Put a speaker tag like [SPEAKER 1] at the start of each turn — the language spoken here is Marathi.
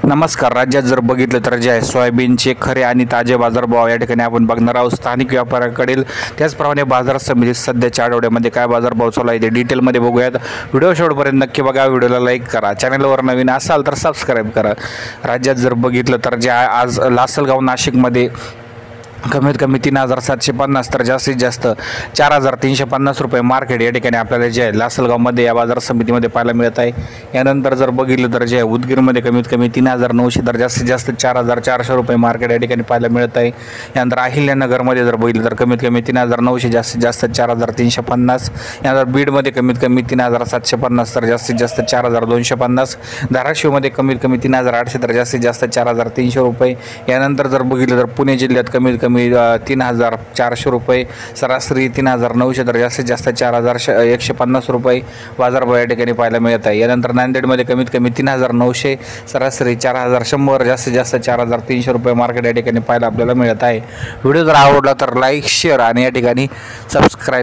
[SPEAKER 1] नमस्कार. राज्यात जर बघितलं तर जे आहे सोयाबीनचे खरे आणि ताजे बाजारभाव या ठिकाणी आपण बघणार आहोत. स्थानिक व्यापाऱ्याकडील त्याचप्रमाणे बाजार समितीत सध्याच्या आठवड्यामध्ये काय बाजारभाव चालू आहे ते डिटेलमध्ये बघूयात. व्हिडिओ शेवटपर्यंत नक्की बघा. व्हिडिओला लाईक करा. चॅनलवर नवीन असाल तर सबस्क्राईब करा. राज्यात जर बघितलं तर जे आहे आज लासलगाव नाशिकमध्ये कमीत कमी 3,750 तर जास्तीत जास्त 4,350 रुपये मार्केट या ठिकाणी आपल्याला जे आहे लासलगावमध्ये या बाजार समितीमध्ये पाहायला मिळत आहे. यानंतर जर बघितलं तर जे आहे उदगीरमध्ये कमीत कमी 3,900 तर जास्तीत जास्त 4,400 रुपये मार्केट या ठिकाणी पाहायला मिळत आहे. यानंतर अहिल्यानगरमध्ये जर बघितलं तर कमीत कमी 3,900 जास्तीत जास्त 4,350. यानंतर बीडमध्ये कमीत कमी 3,750 तर जास्तीत जास्त 4,250. धाराशिवमध्ये कमीत कमी 3,800 तर जास्तीत जास्त 4,300 रुपये. यानंतर जर बघितलं तर पुणे जिल्ह्यात कमीत कमी 3,400 रुपये, सरासरी 3,900 तर जास्तीत जास्त 4,150 रुपये बाजारभाव या ठिकाणी पाहायला मिळत आहे. यानंतर नांदेडमध्ये कमीत कमी 3,900, सरासरी 4,100, जास्तीत जास्त 4,300 रुपये मार्केट या ठिकाणी पाहायला आपल्याला मिळत आहे. व्हिडिओ जर आवडला तर लाईक, शेअर आणि या ठिकाणी सबस्क्राईब